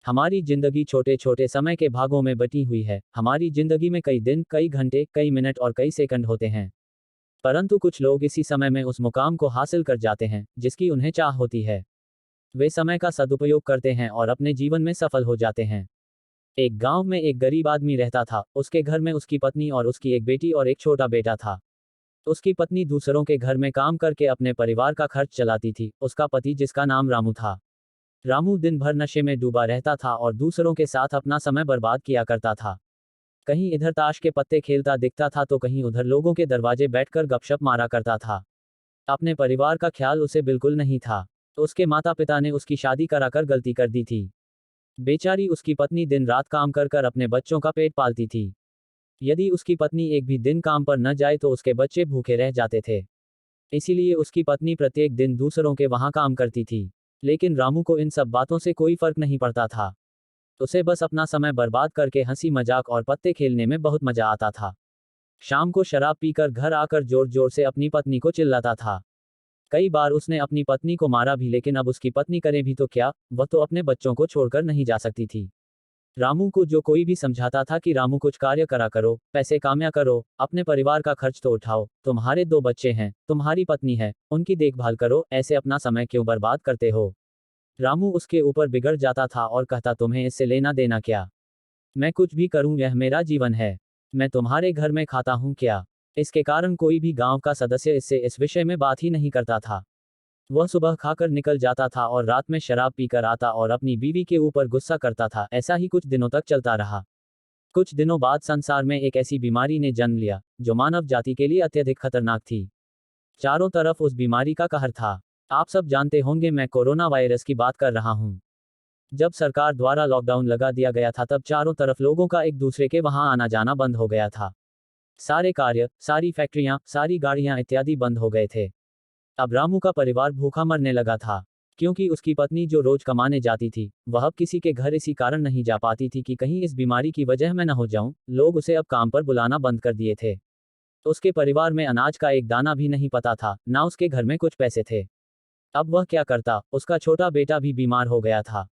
हमारी जिंदगी छोटे छोटे समय के भागों में बटी हुई है। हमारी जिंदगी में कई दिन, कई घंटे, कई मिनट और कई सेकंड होते हैं। परंतु कुछ लोग इसी समय में उस मुकाम को हासिल कर जाते हैं जिसकी उन्हें चाह होती है। वे समय का सदुपयोग करते हैं और अपने जीवन में सफल हो जाते हैं। एक गांव में एक गरीब आदमी रहता था। उसके घर में उसकी पत्नी और उसकी एक बेटी और एक छोटा बेटा था। उसकी पत्नी दूसरों के घर में काम करके अपने परिवार का खर्च चलाती थी। उसका पति, जिसका नाम रामू था, रामू दिन भर नशे में डूबा रहता था और दूसरों के साथ अपना समय बर्बाद किया करता था। कहीं इधर ताश के पत्ते खेलता दिखता था तो कहीं उधर लोगों के दरवाजे बैठकर गपशप मारा करता था। अपने परिवार का ख्याल उसे बिल्कुल नहीं था। तो उसके माता पिता ने उसकी शादी कराकर गलती कर दी थी। बेचारी उसकी पत्नी दिन रात काम कर कर अपने बच्चों का पेट पालती थी। यदि उसकी पत्नी एक भी दिन काम पर न जाए तो उसके बच्चे भूखे रह जाते थे। इसीलिए उसकी पत्नी प्रत्येक दिन दूसरों के वहां काम करती थी। लेकिन रामू को इन सब बातों से कोई फर्क नहीं पड़ता था। उसे बस अपना समय बर्बाद करके हंसी मजाक और पत्ते खेलने में बहुत मजा आता था। शाम को शराब पीकर घर आकर जोर जोर से अपनी पत्नी को चिल्लाता था। कई बार उसने अपनी पत्नी को मारा भी, लेकिन अब उसकी पत्नी करे भी तो क्या, वह तो अपने बच्चों को छोड़कर नहीं जा सकती थी। रामू को जो कोई भी समझाता था कि रामू कुछ कार्य करा करो, पैसे कामया करो, अपने परिवार का खर्च तो उठाओ, तुम्हारे 2 बच्चे हैं, तुम्हारी पत्नी है, उनकी देखभाल करो, ऐसे अपना समय क्यों बर्बाद करते हो। रामू उसके ऊपर बिगड़ जाता था और कहता, तुम्हें इससे लेना देना क्या। मैं कुछ भी करूं, यह मेरा जीवन है। मैं तुम्हारे घर में खाता हूं क्या। इसके कारण कोई भी गांव का सदस्य इससे इस विषय में बात ही नहीं करता था। वह सुबह खाकर निकल जाता था और रात में शराब पीकर आता और अपनी बीवी के ऊपर गुस्सा करता था। ऐसा ही कुछ दिनों तक चलता रहा। कुछ दिनों बाद संसार में एक ऐसी बीमारी ने जन्म लिया जो मानव जाति के लिए अत्यधिक खतरनाक थी। चारों तरफ उस बीमारी का कहर था। आप सब जानते होंगे, मैं कोरोना वायरस की बात कर रहा हूं। जब सरकार द्वारा लॉकडाउन लगा दिया गया था तब चारों तरफ लोगों का एक दूसरे के वहां आना जाना बंद हो गया था। सारे कार्य, सारी फैक्ट्रियां, सारी गाड़ियां इत्यादि बंद हो गए थे। अब रामू का परिवार भूखा मरने लगा था। क्योंकि उसकी पत्नी जो रोज कमाने जाती थी वह अब किसी के घर इसी कारण नहीं जा पाती थी कि कहीं इस बीमारी की वजह मैं न हो जाऊं। लोग उसे अब काम पर बुलाना बंद कर दिए थे। तो उसके परिवार में अनाज का एक दाना भी नहीं पता था, ना उसके घर में कुछ पैसे थे। अब वह क्या करता। उसका छोटा बेटा भी बीमार हो गया था।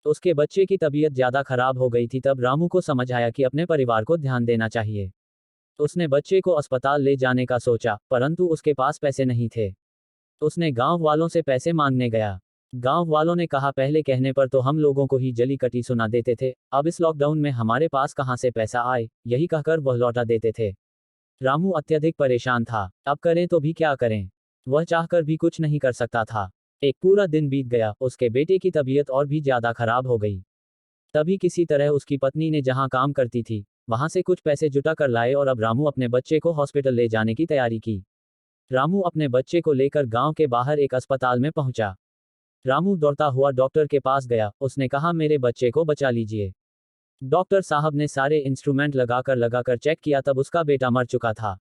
तो उसके बच्चे की तबीयत ज्यादा खराब हो गई थी। तब रामू को समझ आया कि अपने परिवार को ध्यान देना चाहिए। उसने बच्चे को अस्पताल ले जाने का सोचा, परंतु उसके पास पैसे नहीं थे। उसने गांव वालों से पैसे मांगने गया। गांव वालों ने कहा, पहले कहने पर तो हम लोगों को ही जली कटी सुना देते थे, अब इस लॉकडाउन में हमारे पास कहां से पैसा आए। यही कहकर वह लौटा देते थे। रामू अत्यधिक परेशान था। अब करें तो भी क्या करें। वह चाहकर भी कुछ नहीं कर सकता था। एक पूरा दिन बीत गया। उसके बेटे की तबीयत और भी ज्यादा खराब हो गई। तभी किसी तरह उसकी पत्नी ने जहां काम करती थी वहां से कुछ पैसे जुटा कर लाए और अब रामू अपने बच्चे को हॉस्पिटल ले जाने की तैयारी की। रामू अपने बच्चे को लेकर गांव के बाहर एक अस्पताल में पहुंचा। रामू दौड़ता हुआ डॉक्टर के पास गया। उसने कहा, मेरे बच्चे को बचा लीजिए। डॉक्टर साहब ने सारे इंस्ट्रूमेंट लगाकर चेक किया, तब उसका बेटा मर चुका था।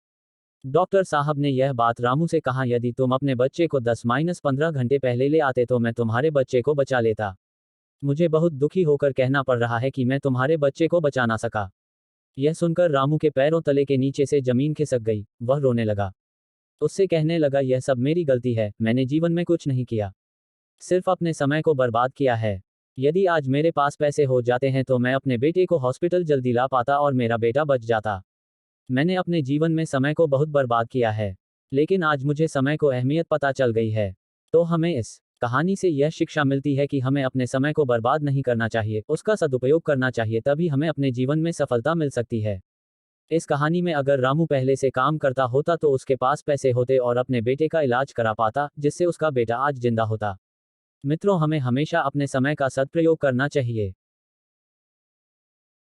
डॉक्टर साहब ने यह बात रामू से कहा, यदि तुम अपने बच्चे को 10-15 घंटे पहले ले आते तो मैं तुम्हारे बच्चे को बचा लेता। मुझे बहुत दुखी होकर कहना पड़ रहा है कि मैं तुम्हारे बच्चे को बचा ना सका। यह सुनकर रामू के पैरों तले के नीचे से जमीन खिसक गई। वह रोने लगा। उससे कहने लगा, यह सब मेरी गलती है, मैंने जीवन में कुछ नहीं किया, सिर्फ अपने समय को बर्बाद किया है। यदि आज मेरे पास पैसे हो जाते हैं तो मैं अपने बेटे को हॉस्पिटल जल्दी ला पाता और मेरा बेटा बच जाता। मैंने अपने जीवन में समय को बहुत बर्बाद किया है, लेकिन आज मुझे समय को अहमियत पता चल गई है। तो हमें इस कहानी से यह शिक्षा मिलती है कि हमें अपने समय को बर्बाद नहीं करना चाहिए, उसका सदुपयोग करना चाहिए, तभी हमें अपने जीवन में सफलता मिल सकती है। इस कहानी में अगर रामू पहले से काम करता होता तो उसके पास पैसे होते और अपने बेटे का इलाज करा पाता, जिससे उसका बेटा आज जिंदा होता। मित्रों, हमें हमेशा अपने समय का सदप्रयोग करना चाहिए।